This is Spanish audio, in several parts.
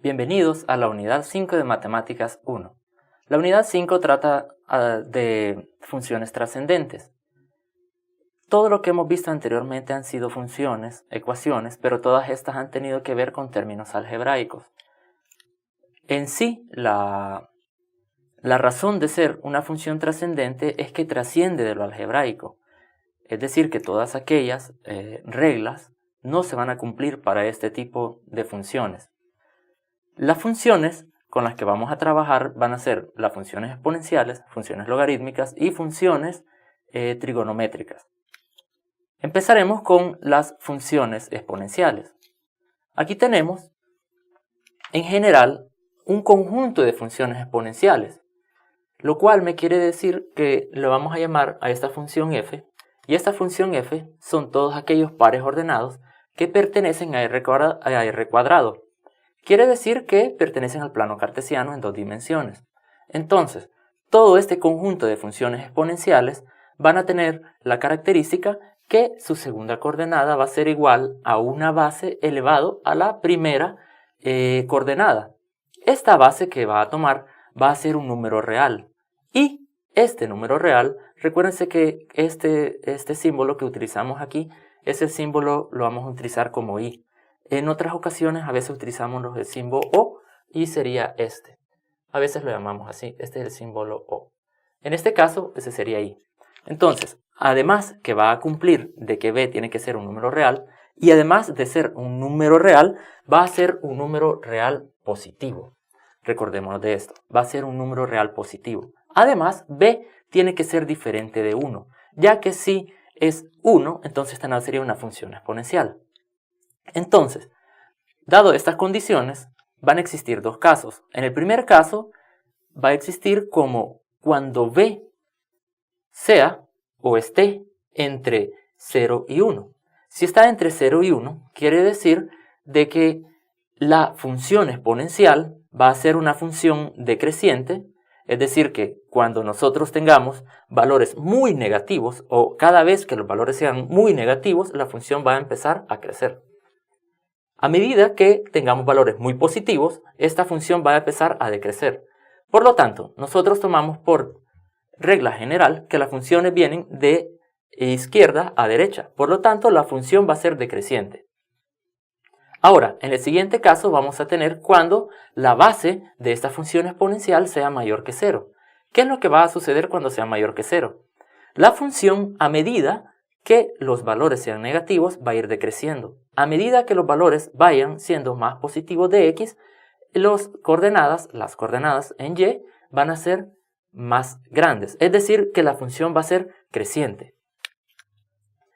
Bienvenidos a la unidad 5 de Matemáticas 1. La unidad 5 trata de funciones trascendentes. Todo lo que hemos visto anteriormente han sido funciones, ecuaciones, pero todas estas han tenido que ver con términos algebraicos. En sí, la razón de ser una función trascendente es que trasciende de lo algebraico. Es decir, que todas aquellas reglas no se van a cumplir para este tipo de funciones. Las funciones con las que vamos a trabajar van a ser las funciones exponenciales, funciones logarítmicas y funciones trigonométricas. Empezaremos con las funciones exponenciales. Aquí tenemos, en general, un conjunto de funciones exponenciales, lo cual me quiere decir que le vamos a llamar a esta función f, y esta función f son todos aquellos pares ordenados que pertenecen a r cuadrado. Quiere decir que pertenecen al plano cartesiano en dos dimensiones. Entonces, todo este conjunto de funciones exponenciales van a tener la característica que su segunda coordenada va a ser igual a una base elevado a la primera coordenada. Esta base que va a tomar va a ser un número real. Y este número real, recuérdense que este símbolo que utilizamos aquí, ese símbolo lo vamos a utilizar como i. En otras ocasiones a veces utilizamos el símbolo O y sería este. A veces lo llamamos así, este es el símbolo O. En este caso, ese sería I. Entonces, además que va a cumplir de que B tiene que ser un número real, y además de ser un número real, va a ser un número real positivo. Recordémonos de esto, va a ser un número real positivo. Además, B tiene que ser diferente de 1, ya que si es 1, entonces esta no sería una función exponencial. Entonces, dado estas condiciones, van a existir dos casos. En el primer caso, va a existir como cuando B sea o esté entre 0 y 1. Si está entre 0 y 1, quiere decir de que la función exponencial va a ser una función decreciente, es decir que cuando nosotros tengamos valores muy negativos o cada vez que los valores sean muy negativos, la función va a empezar a crecer. A medida que tengamos valores muy positivos, esta función va a empezar a decrecer. Por lo tanto, nosotros tomamos por regla general que las funciones vienen de izquierda a derecha. Por lo tanto, la función va a ser decreciente. Ahora, en el siguiente caso vamos a tener cuando la base de esta función exponencial sea mayor que 0. ¿Qué es lo que va a suceder cuando sea mayor que 0? La función, a medida que los valores sean negativos, va a ir decreciendo. A medida que los valores vayan siendo más positivos de x, las coordenadas en y van a ser más grandes. Es decir, que la función va a ser creciente.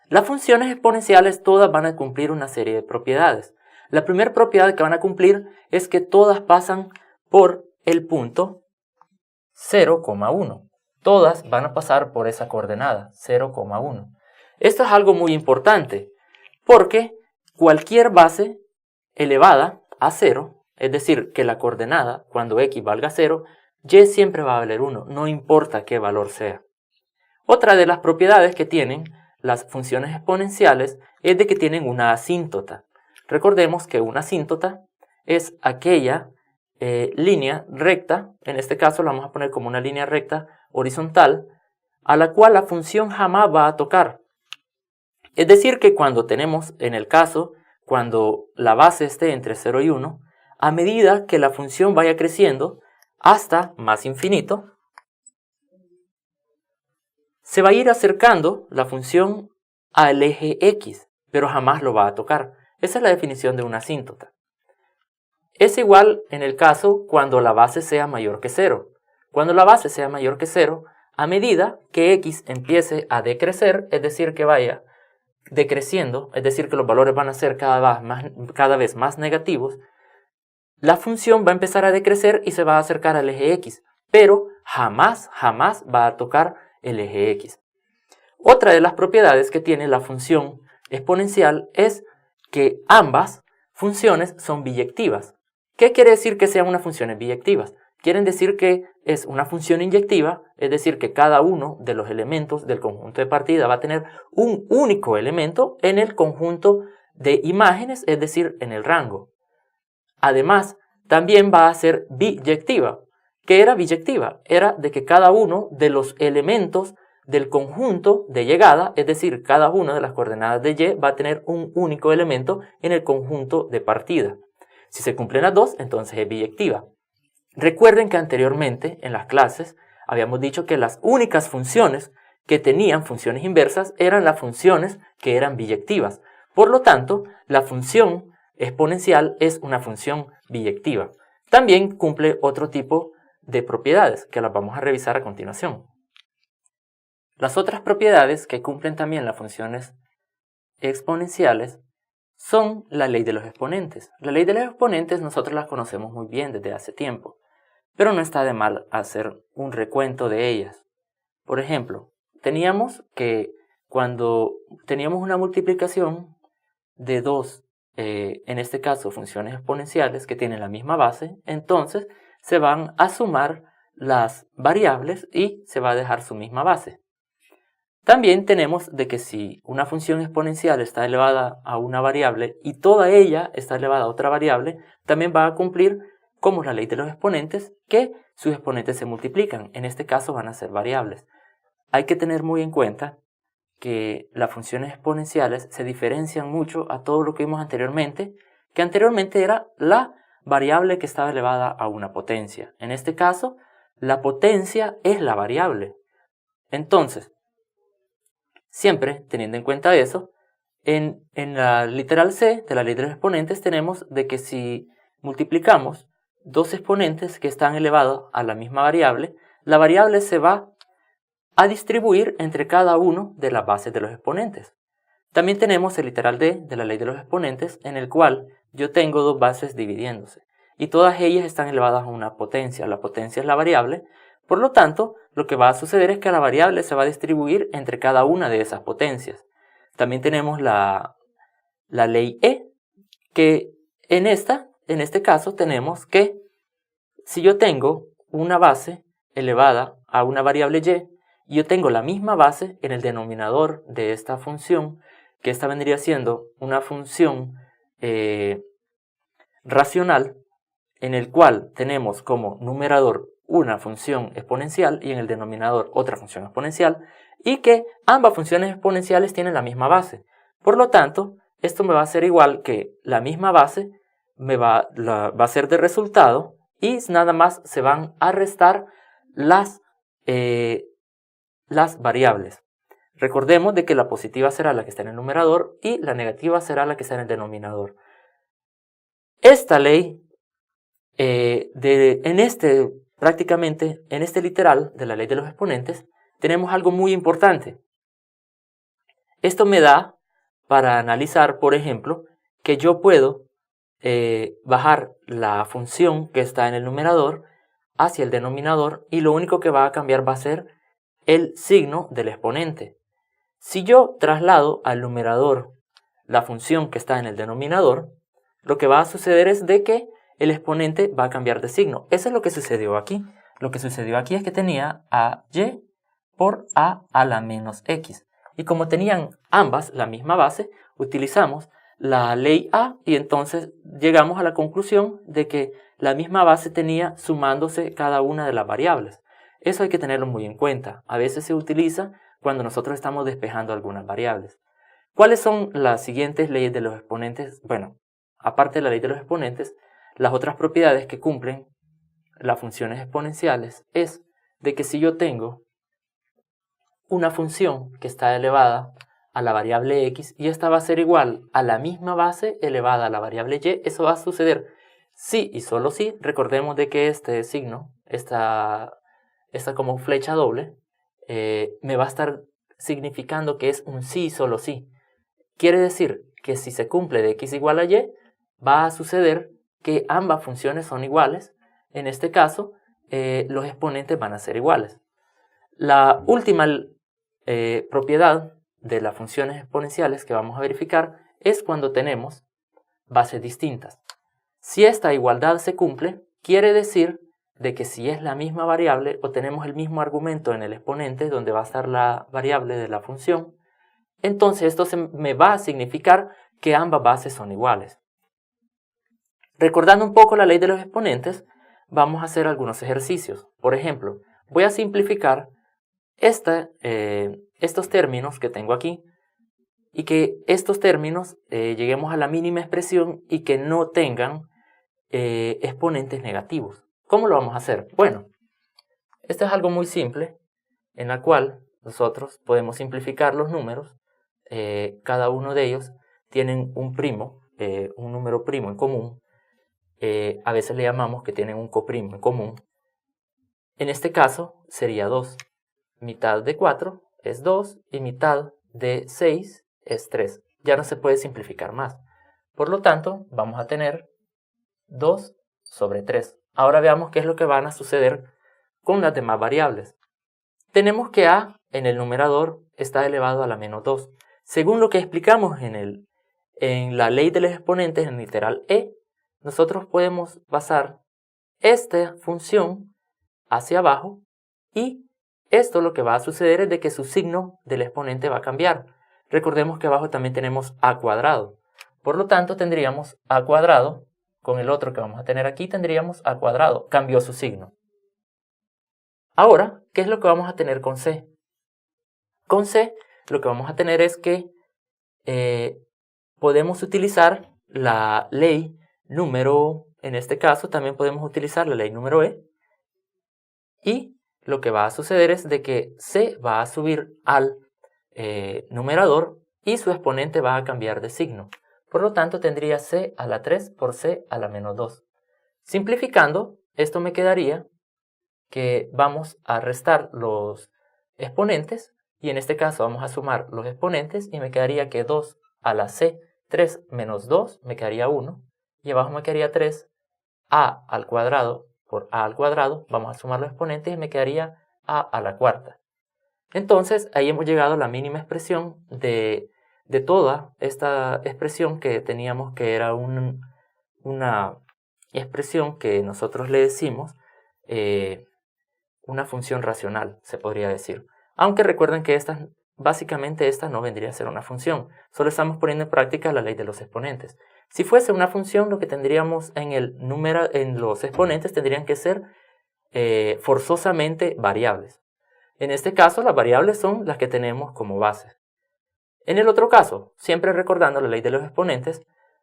Las funciones exponenciales todas van a cumplir una serie de propiedades. La primera propiedad que van a cumplir es que todas pasan por el punto 0,1. Todas van a pasar por esa coordenada, 0,1. Esto es algo muy importante, porque cualquier base elevada a 0, es decir, que la coordenada, cuando x valga 0, y siempre va a valer 1, no importa qué valor sea. Otra de las propiedades que tienen las funciones exponenciales es de que tienen una asíntota. Recordemos que una asíntota es aquella línea recta, en este caso la vamos a poner como una línea recta horizontal, a la cual la función jamás va a tocar. Es decir que cuando tenemos, en el caso, cuando la base esté entre 0 y 1, a medida que la función vaya creciendo hasta más infinito, se va a ir acercando la función al eje x, pero jamás lo va a tocar. Esa es la definición de una asíntota. Es igual en el caso cuando la base sea mayor que 0. Cuando la base sea mayor que 0, a medida que x empiece a decrecer, es decir que vaya decreciendo, es decir que los valores van a ser cada vez más negativos, la función va a empezar a decrecer y se va a acercar al eje x, pero jamás va a tocar el eje x. Otra de las propiedades que tiene la función exponencial es que ambas funciones son biyectivas. ¿Qué quiere decir que sean unas funciones biyectivas? Quieren decir que es una función inyectiva, es decir que cada uno de los elementos del conjunto de partida va a tener un único elemento en el conjunto de imágenes, es decir, en el rango. Además, también va a ser biyectiva. ¿Qué era biyectiva? Era de que cada uno de los elementos del conjunto de llegada, es decir, cada una de las coordenadas de y va a tener un único elemento en el conjunto de partida. Si se cumplen las dos, entonces es biyectiva. Recuerden que anteriormente en las clases habíamos dicho que las únicas funciones que tenían funciones inversas eran las funciones que eran biyectivas. Por lo tanto, la función exponencial es una función biyectiva. También cumple otro tipo de propiedades que las vamos a revisar a continuación. Las otras propiedades que cumplen también las funciones exponenciales son la ley de los exponentes. La ley de los exponentes nosotros las conocemos muy bien desde hace tiempo, pero no está de mal hacer un recuento de ellas. Por ejemplo, teníamos que cuando teníamos una multiplicación de dos, en este caso funciones exponenciales que tienen la misma base, entonces se van a sumar las variables y se va a dejar su misma base. También tenemos de que si una función exponencial está elevada a una variable y toda ella está elevada a otra variable, también va a cumplir como la ley de los exponentes, que sus exponentes se multiplican. En este caso van a ser variables. Hay que tener muy en cuenta que las funciones exponenciales se diferencian mucho a todo lo que vimos anteriormente, que anteriormente era la variable que estaba elevada a una potencia. En este caso, la potencia es la variable. Entonces, siempre teniendo en cuenta eso, en la literal C de la ley de los exponentes tenemos de que si multiplicamos dos exponentes que están elevados a la misma variable, la variable se va a distribuir entre cada uno de las bases de los exponentes. También tenemos el literal D de la ley de los exponentes, en el cual yo tengo dos bases dividiéndose, y todas ellas están elevadas a una potencia. La potencia es la variable, por lo tanto, lo que va a suceder es que la variable se va a distribuir entre cada una de esas potencias. También tenemos la ley E, que en este caso tenemos que si yo tengo una base elevada a una variable y, y yo tengo la misma base en el denominador de esta función, que esta vendría siendo una función racional, en el cual tenemos como numerador una función exponencial y en el denominador otra función exponencial, y que ambas funciones exponenciales tienen la misma base. Por lo tanto, esto me va a ser igual que la misma base va a ser de resultado y nada más se van a restar las variables. Recordemos de que la positiva será la que está en el numerador y la negativa será la que está en el denominador. Esta ley, prácticamente en este literal de la ley de los exponentes, tenemos algo muy importante. Esto me da para analizar, por ejemplo, que yo puedo bajar la función que está en el numerador hacia el denominador y lo único que va a cambiar va a ser el signo del exponente. Si yo traslado al numerador la función que está en el denominador, lo que va a suceder es de que el exponente va a cambiar de signo. Eso es lo que sucedió aquí. Lo que sucedió aquí es que tenía a y por a la menos x. Y como tenían ambas la misma base, utilizamos la ley A y entonces llegamos a la conclusión de que la misma base tenía sumándose cada una de las variables. Eso hay que tenerlo muy en cuenta. A veces se utiliza cuando nosotros estamos despejando algunas variables. ¿Cuáles son las siguientes leyes de los exponentes? Bueno, aparte de la ley de los exponentes, las otras propiedades que cumplen las funciones exponenciales es de que si yo tengo una función que está elevada a la variable x y esta va a ser igual a la misma base elevada a la variable y, eso va a suceder si y solo si, recordemos de que este signo, esta como flecha doble, me va a estar significando que es un sí y solo sí. Quiere decir que si se cumple de x igual a y, va a suceder que ambas funciones son iguales. En este caso, los exponentes van a ser iguales. La última propiedad de las funciones exponenciales que vamos a verificar es cuando tenemos bases distintas. Si esta igualdad se cumple, quiere decir de que si es la misma variable o tenemos el mismo argumento en el exponente donde va a estar la variable de la función, entonces esto me va a significar que ambas bases son iguales. Recordando un poco la ley de los exponentes, vamos a hacer algunos ejercicios. Por ejemplo, voy a simplificar estos términos que tengo aquí y que estos términos lleguemos a la mínima expresión y que no tengan exponentes negativos. ¿Cómo lo vamos a hacer? Bueno, esto es algo muy simple en la cual nosotros podemos simplificar los números. Cada uno de ellos tienen un primo, un número primo en común. A veces le llamamos que tienen un coprimo en común. En este caso sería 2. Mitad de 4 es 2 y mitad de 6 es 3. Ya no se puede simplificar más. Por lo tanto, vamos a tener 2 sobre 3. Ahora veamos qué es lo que van a suceder con las demás variables. Tenemos que a en el numerador está elevado a la menos 2. Según lo que explicamos en la ley de los exponentes, en el literal e, nosotros podemos pasar esta función hacia abajo y esto lo que va a suceder es de que su signo del exponente va a cambiar. Recordemos que abajo también tenemos a cuadrado. Por lo tanto tendríamos a cuadrado, con el otro que vamos a tener aquí tendríamos a cuadrado, cambió su signo. Ahora, ¿qué es lo que vamos a tener con c? Con c lo que vamos a tener es que podemos utilizar la ley número, en este caso también podemos utilizar la ley número e, y lo que va a suceder es de que c va a subir al numerador y su exponente va a cambiar de signo. Por lo tanto tendría c a la 3 por c a la menos 2. Simplificando, esto me quedaría que vamos a restar los exponentes y en este caso vamos a sumar los exponentes y me quedaría que 2 a la c, 3 menos 2 me quedaría 1 y abajo me quedaría 3, a al cuadrado por a al cuadrado, vamos a sumar los exponentes y me quedaría a la cuarta. Entonces ahí hemos llegado a la mínima expresión de toda esta expresión que teníamos, que era una expresión que nosotros le decimos una función racional, se podría decir. Aunque recuerden que básicamente esta no vendría a ser una función, solo estamos poniendo en práctica la ley de los exponentes. Si fuese una función, lo que tendríamos en los exponentes tendrían que ser forzosamente variables. En este caso, las variables son las que tenemos como bases. En el otro caso, siempre recordando la ley de los exponentes,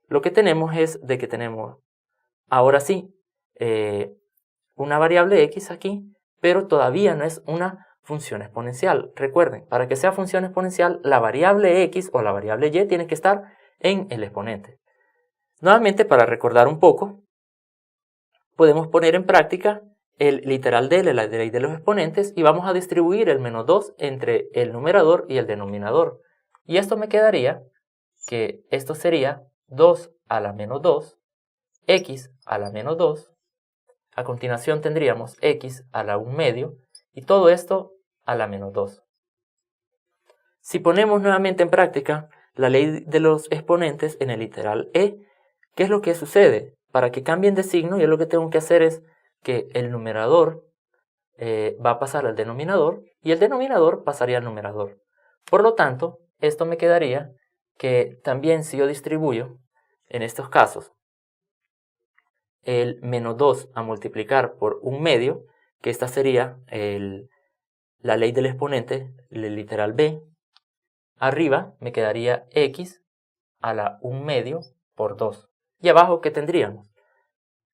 lo que tenemos es de que tenemos, ahora sí, una variable x aquí, pero todavía no es una función exponencial. Recuerden, para que sea función exponencial, la variable x o la variable y tiene que estar en el exponente. Nuevamente, para recordar un poco, podemos poner en práctica el literal de la ley de los exponentes y vamos a distribuir el menos 2 entre el numerador y el denominador. Y esto me quedaría que esto sería 2 a la menos 2, x a la menos 2, a continuación tendríamos x a la 1 medio y todo esto a la menos 2. Si ponemos nuevamente en práctica la ley de los exponentes en el literal e, ¿qué es lo que sucede? Para que cambien de signo, yo lo que tengo que hacer es que el numerador va a pasar al denominador y el denominador pasaría al numerador. Por lo tanto, esto me quedaría que también si yo distribuyo, en estos casos, el menos 2 a multiplicar por 1 medio, que esta sería la ley del exponente, el literal b, arriba me quedaría x a la 1 medio por 2. Y abajo, ¿qué tendríamos?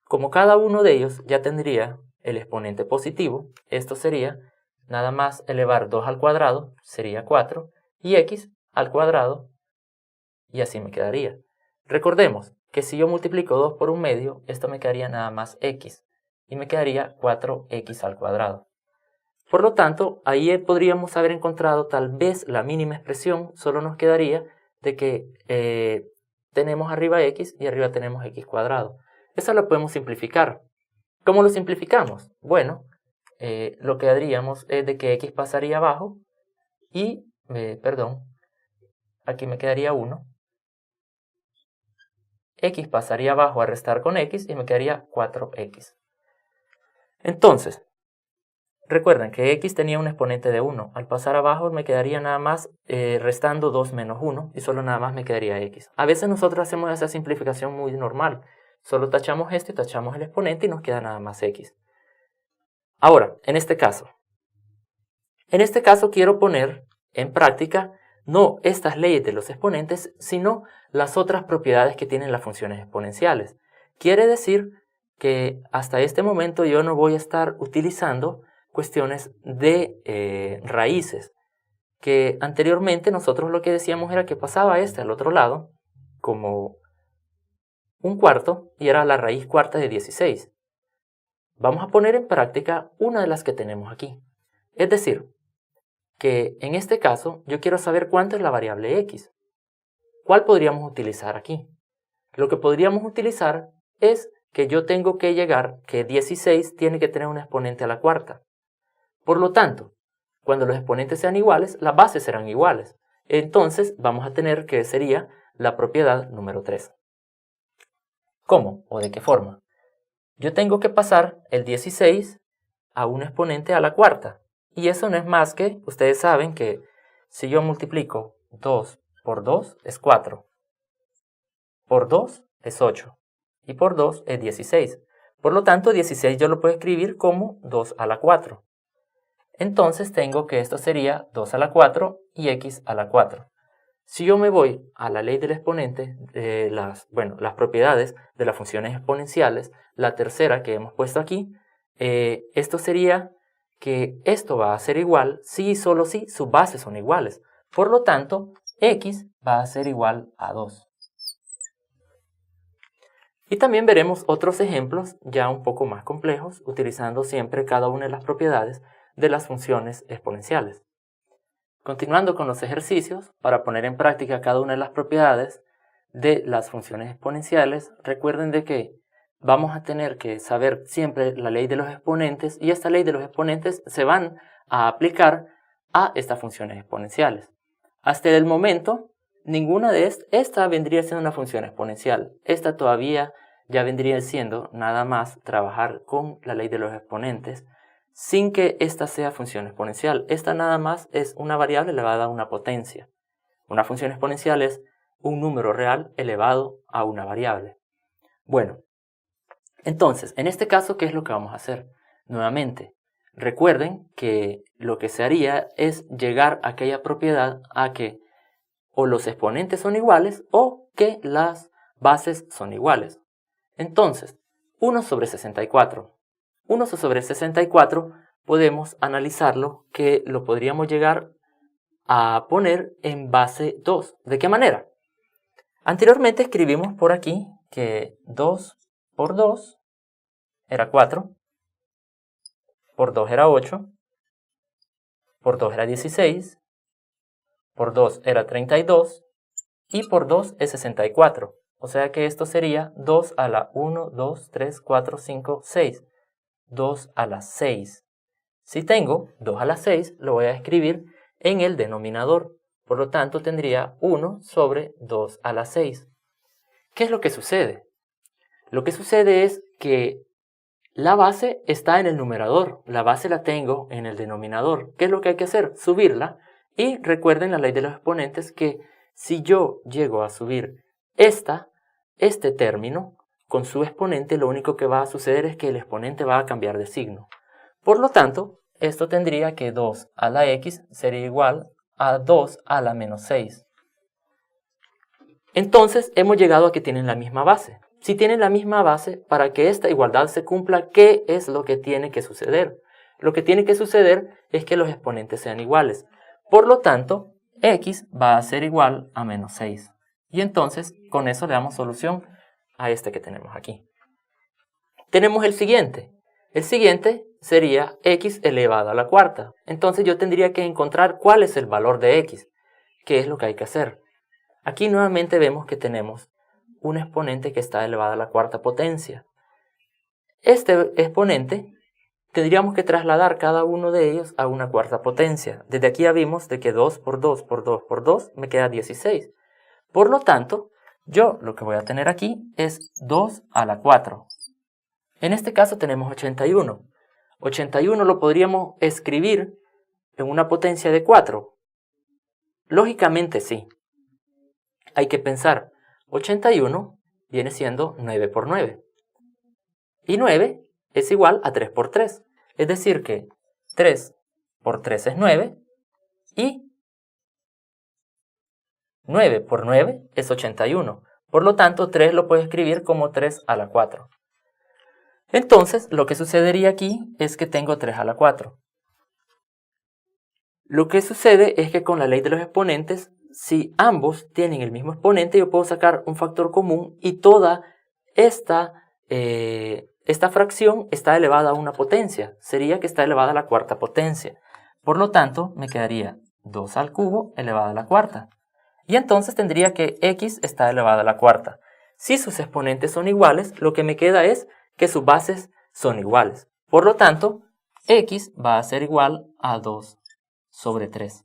Como cada uno de ellos ya tendría el exponente positivo, esto sería nada más elevar 2 al cuadrado, sería 4, y x al cuadrado, y así me quedaría. Recordemos que si yo multiplico 2 por 1 medio, esto me quedaría nada más x, y me quedaría 4x al cuadrado. Por lo tanto, ahí podríamos haber encontrado tal vez la mínima expresión, solo nos quedaría de que tenemos arriba x y arriba tenemos x cuadrado. Eso lo podemos simplificar. ¿Cómo lo simplificamos? Bueno, lo que haríamos es de que x pasaría abajo y, aquí me quedaría 1. X pasaría abajo a restar con x y me quedaría 4x. Entonces, recuerden que x tenía un exponente de 1. Al pasar abajo me quedaría nada más restando 2 menos 1 y solo nada más me quedaría x. A veces nosotros hacemos esa simplificación muy normal. Solo tachamos esto y tachamos el exponente y nos queda nada más x. Ahora, en este caso quiero poner en práctica no estas leyes de los exponentes, sino las otras propiedades que tienen las funciones exponenciales. Quiere decir que hasta este momento yo no voy a estar utilizando cuestiones de raíces, que anteriormente nosotros lo que decíamos era que pasaba este al otro lado como un cuarto y era la raíz cuarta de 16. Vamos a poner en práctica una de las que tenemos aquí. Es decir, que en este caso yo quiero saber cuánto es la variable x. ¿Cuál podríamos utilizar aquí? Lo que podríamos utilizar es que yo tengo que llegar, que 16 tiene que tener un exponente a la cuarta. Por lo tanto, cuando los exponentes sean iguales, las bases serán iguales. Entonces vamos a tener que sería la propiedad número 3. ¿Cómo o de qué forma? Yo tengo que pasar el 16 a un exponente a la cuarta. Y eso no es más que, ustedes saben que si yo multiplico 2 por 2 es 4, por 2 es 8 y por 2 es 16. Por lo tanto, 16 yo lo puedo escribir como 2 a la 4. Entonces tengo que esto sería 2 a la 4 y x a la 4. Si yo me voy a la ley del exponente, las propiedades de las funciones exponenciales, la tercera que hemos puesto aquí, esto sería que esto va a ser igual si y solo si sus bases son iguales. Por lo tanto, x va a ser igual a 2. Y también veremos otros ejemplos ya un poco más complejos, utilizando siempre cada una de las propiedades de las funciones exponenciales. Continuando con los ejercicios, para poner en práctica cada una de las propiedades de las funciones exponenciales, recuerden de que vamos a tener que saber siempre la ley de los exponentes y esta ley de los exponentes se van a aplicar a estas funciones exponenciales. Hasta el momento, ninguna de esta vendría siendo una función exponencial. Esta todavía ya vendría siendo nada más trabajar con la ley de los exponentes sin que esta sea función exponencial. Esta nada más es una variable elevada a una potencia. Una función exponencial es un número real elevado a una variable. Bueno, entonces, en este caso, ¿qué es lo que vamos a hacer? Nuevamente, recuerden que lo que se haría es llegar a aquella propiedad a que o los exponentes son iguales o que las bases son iguales. Entonces, 1 sobre 64. 1 sobre 64 podemos analizarlo que lo podríamos llegar a poner en base 2. ¿De qué manera? Anteriormente escribimos por aquí que 2 por 2 era 4, por 2 era 8, por 2 era 16, por 2 era 32 y por 2 es 64. O sea que esto sería 2 a la 1, 2, 3, 4, 5, 6. 2 a la 6. Si tengo 2 a la 6, lo voy a escribir en el denominador. Por lo tanto, tendría 1 sobre 2 a la 6. ¿Qué es lo que sucede? Lo que sucede es que la base está en el numerador. La base la tengo en el denominador. ¿Qué es lo que hay que hacer? Subirla. Y recuerden la ley de los exponentes que si yo llego a subir este término, con su exponente lo único que va a suceder es que el exponente va a cambiar de signo. Por lo tanto, esto tendría que 2 a la x sería igual a 2 a la menos 6. Entonces hemos llegado a que tienen la misma base. Si tienen la misma base, para que esta igualdad se cumpla, ¿qué es lo que tiene que suceder? Lo que tiene que suceder es que los exponentes sean iguales. Por lo tanto, x va a ser igual a menos 6. Y entonces, con eso le damos solución a este que tenemos aquí. Tenemos el siguiente. El siguiente sería x elevado a la cuarta. Entonces yo tendría que encontrar cuál es el valor de x. ¿Qué es lo que hay que hacer? Aquí nuevamente vemos que tenemos un exponente que está elevado a la cuarta potencia. Este exponente tendríamos que trasladar cada uno de ellos a una cuarta potencia. Desde aquí ya vimos de que 2 por 2 por 2 por 2 me queda 16. Por lo tanto, yo lo que voy a tener aquí es 2 a la 4. En este caso tenemos 81. 81 lo podríamos escribir en una potencia de 4. Lógicamente sí. Hay que pensar, 81 viene siendo 9 por 9. Y 9 es igual a 3 por 3. Es decir que 3 por 3 es 9 y 9 por 9 es 81. Por lo tanto, 3 lo puedo escribir como 3 a la 4. Entonces, lo que sucedería aquí es que tengo 3 a la 4. Lo que sucede es que con la ley de los exponentes, si ambos tienen el mismo exponente, yo puedo sacar un factor común y toda esta fracción está elevada a una potencia. Sería que está elevada a la cuarta potencia. Por lo tanto, me quedaría 2 al cubo elevado a la cuarta. Y entonces tendría que x está elevado a la cuarta. Si sus exponentes son iguales, lo que me queda es que sus bases son iguales. Por lo tanto, x va a ser igual a 2 sobre 3.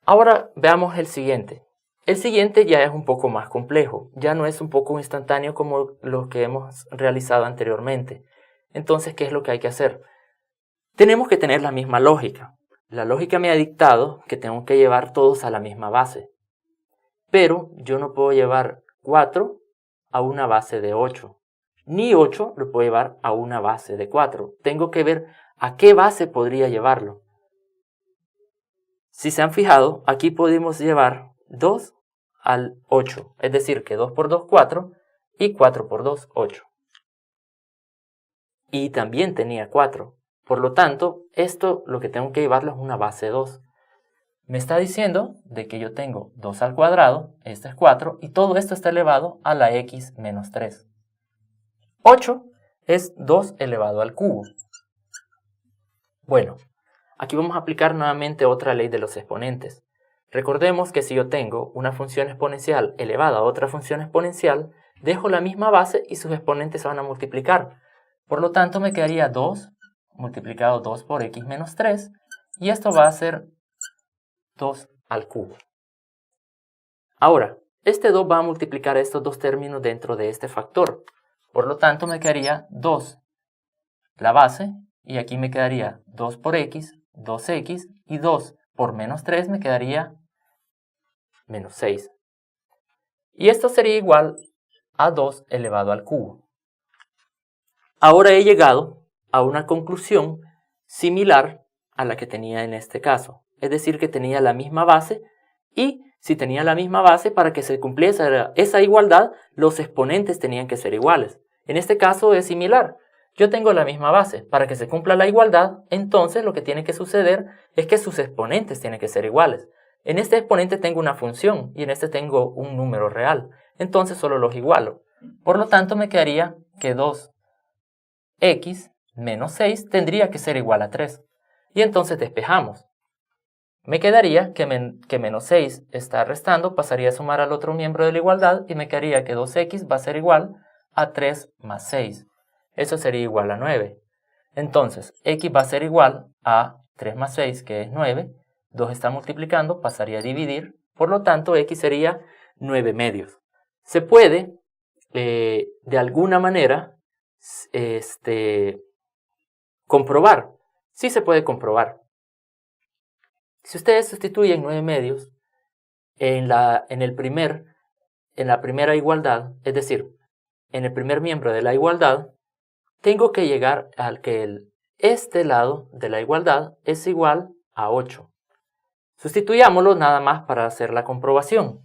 Ahora veamos el siguiente. El siguiente ya es un poco más complejo, ya no es un poco instantáneo como lo que hemos realizado anteriormente. Entonces, ¿qué es lo que hay que hacer? Tenemos que tener la misma lógica. La lógica me ha dictado que tengo que llevar todos a la misma base. Pero yo no puedo llevar 4 a una base de 8. Ni 8 lo puedo llevar a una base de 4. Tengo que ver a qué base podría llevarlo. Si se han fijado, aquí podemos llevar 2 al 8. Es decir, que 2 por 2, 4 y 4 por 2, 8. Y también tenía 4. Por lo tanto, esto lo que tengo que llevarlo es una base 2. Me está diciendo de que yo tengo 2 al cuadrado, este es 4, y todo esto está elevado a la x menos 3. 8 es 2 elevado al cubo. Bueno, aquí vamos a aplicar nuevamente otra ley de los exponentes. Recordemos que si yo tengo una función exponencial elevada a otra función exponencial, dejo la misma base y sus exponentes se van a multiplicar. Por lo tanto, me quedaría 2 multiplicado 2 por x menos 3, y esto va a ser 2 al cubo. Ahora, este 2 va a multiplicar estos dos términos dentro de este factor. Por lo tanto, me quedaría 2 la base, y aquí me quedaría 2 por x, 2x, y 2 por menos 3 me quedaría menos 6. Y esto sería igual a 2 elevado al cubo. Ahora he llegado a una conclusión similar a la que tenía en este caso. Es decir, que tenía la misma base, y si tenía la misma base, para que se cumpliese esa igualdad, los exponentes tenían que ser iguales. En este caso es similar. Yo tengo la misma base. Para que se cumpla la igualdad, entonces lo que tiene que suceder es que sus exponentes tienen que ser iguales. En este exponente tengo una función y en este tengo un número real. Entonces solo los igualo. Por lo tanto, me quedaría que 2x menos 6 tendría que ser igual a 3. Y entonces despejamos. Me quedaría que menos 6 está restando, pasaría a sumar al otro miembro de la igualdad y me quedaría que 2x va a ser igual a 3 más 6. Eso sería igual a 9. Entonces, x va a ser igual a 3 más 6, que es 9. 2 está multiplicando, pasaría a dividir. Por lo tanto, x sería 9 medios. Se puede, de alguna manera, comprobar. Sí se puede comprobar. Si ustedes sustituyen 9 medios en la primera igualdad, es decir, en el primer miembro de la igualdad, tengo que llegar al que este lado de la igualdad es igual a 8. Sustituyámoslo nada más para hacer la comprobación.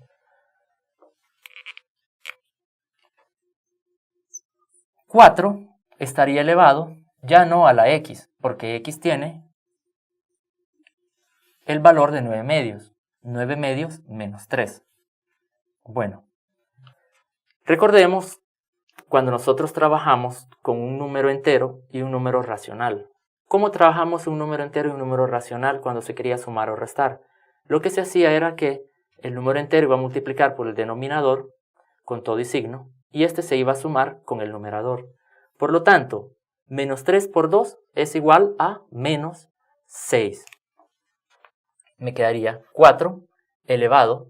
4 estaría elevado ya no a la x, porque x tiene el valor de 9 medios. 9 medios menos 3. Bueno, recordemos cuando nosotros trabajamos con un número entero y un número racional. ¿Cómo trabajamos un número entero y un número racional cuando se quería sumar o restar? Lo que se hacía era que el número entero iba a multiplicar por el denominador con todo y signo, y este se iba a sumar con el numerador. Por lo tanto, menos 3 por 2 es igual a menos 6. Me quedaría 4 elevado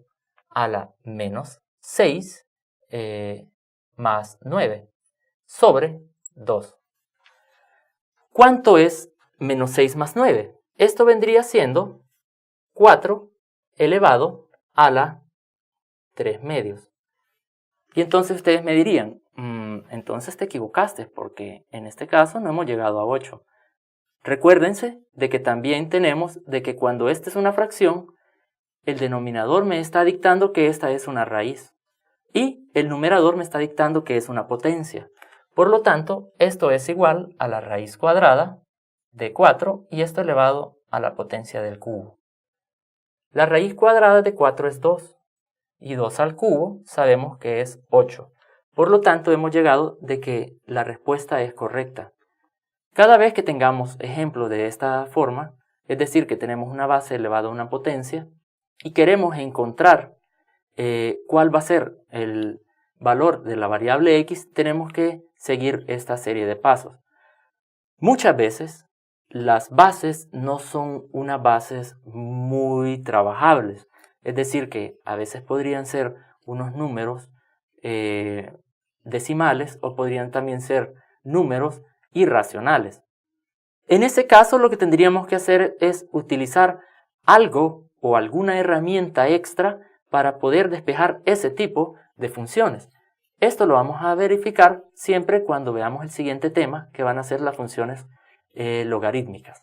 a la menos 6 más 9 sobre 2. ¿Cuánto es menos 6 más 9? Esto vendría siendo 4 elevado a la 3/3. Y entonces ustedes me dirían, entonces te equivocaste porque en este caso no hemos llegado a 8. Recuérdense de que también tenemos de que cuando esta es una fracción, el denominador me está dictando que esta es una raíz y el numerador me está dictando que es una potencia. Por lo tanto, esto es igual a la raíz cuadrada de 4 y esto elevado a la potencia del cubo. La raíz cuadrada de 4 es 2 y 2 al cubo sabemos que es 8. Por lo tanto, hemos llegado de que la respuesta es correcta. Cada vez que tengamos ejemplos de esta forma, es decir, que tenemos una base elevada a una potencia y queremos encontrar cuál va a ser el valor de la variable x, tenemos que seguir esta serie de pasos. Muchas veces las bases no son unas bases muy trabajables, es decir, que a veces podrían ser unos números decimales o podrían también ser números irracionales. En ese caso, lo que tendríamos que hacer es utilizar algo o alguna herramienta extra para poder despejar ese tipo de funciones. Esto lo vamos a verificar siempre cuando veamos el siguiente tema, que van a ser las funciones logarítmicas.